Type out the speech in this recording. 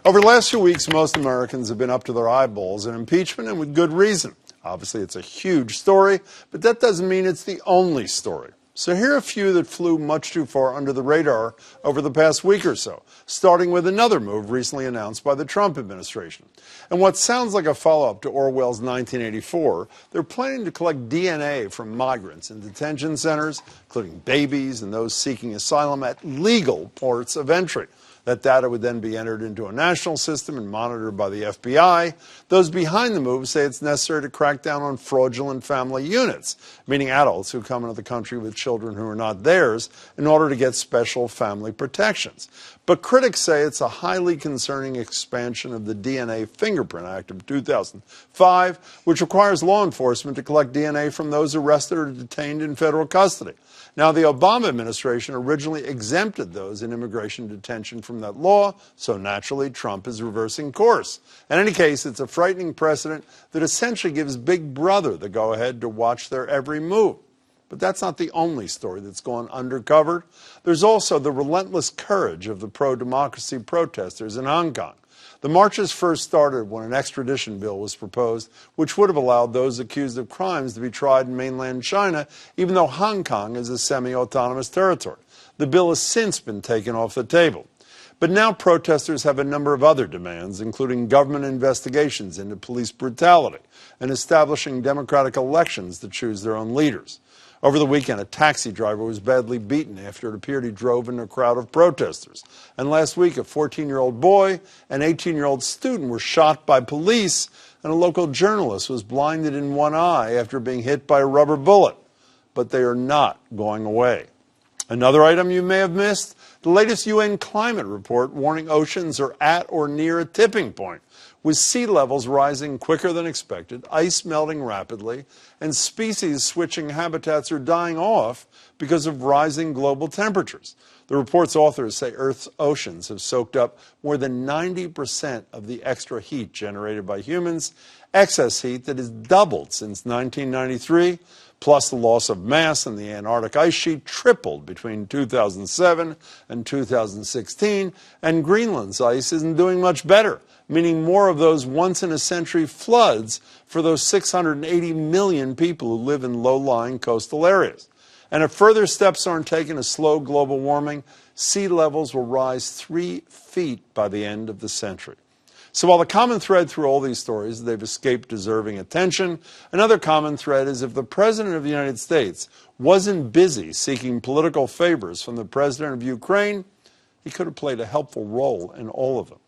Over the last few weeks, most Americans have been up to their eyeballs in impeachment, and with good reason. Obviously, it's a huge story, but that doesn't mean it's the only story. So here are a few that flew much too far under the radar over the past week or so, starting with another move recently announced by the Trump administration. And what sounds like a follow-up to Orwell's 1984, they're planning to collect DNA from migrants in detention centers, including babies and those seeking asylum at legal ports of entry. That data would then be entered into a national system and monitored by the FBI. Those behind the move say it's necessary to crack down on fraudulent family units, meaning adults who come into the country with children who are not theirs, in order to get special family protections. But critics say it's a highly concerning expansion of the DNA Fingerprint Act of 2005, which requires law enforcement to collect DNA from those arrested or detained in federal custody. Now, the Obama administration originally exempted those in immigration detention from that law, so naturally Trump is reversing course. In any case, it's a frightening precedent that essentially gives Big Brother the go-ahead to watch their every move. But that's not the only story that's gone undercovered. There's also the relentless courage of the pro-democracy protesters in Hong Kong. The marches first started when an extradition bill was proposed, which would have allowed those accused of crimes to be tried in mainland China, even though Hong Kong is a semi-autonomous territory. The bill has since been taken off the table. But now protesters have a number of other demands, including government investigations into police brutality and establishing democratic elections to choose their own leaders. Over the weekend, a taxi driver was badly beaten after it appeared he drove into a crowd of protesters. And last week, a 14-year-old boy and 18-year-old student were shot by police, and a local journalist was blinded in one eye after being hit by a rubber bullet. But they are not going away. Another item you may have missed, the latest UN climate report warning oceans are at or near a tipping point, with sea levels rising quicker than expected, ice melting rapidly, and species switching habitats or dying off because of rising global temperatures. The report's authors say Earth's oceans have soaked up more than 90% of the extra heat generated by humans, excess heat that has doubled since 1993, plus the loss of mass in the Antarctic ice sheet tripled between 2007 and 2016, and Greenland's ice isn't doing much better, meaning more of those once-in-a-century floods for those 680 million people who live in low-lying coastal areas. And if further steps aren't taken to slow global warming, sea levels will rise 3 feet by the end of the century. So while the common thread through all these stories is they've escaped deserving attention, another common thread is if the President of the United States wasn't busy seeking political favors from the President of Ukraine, he could have played a helpful role in all of them.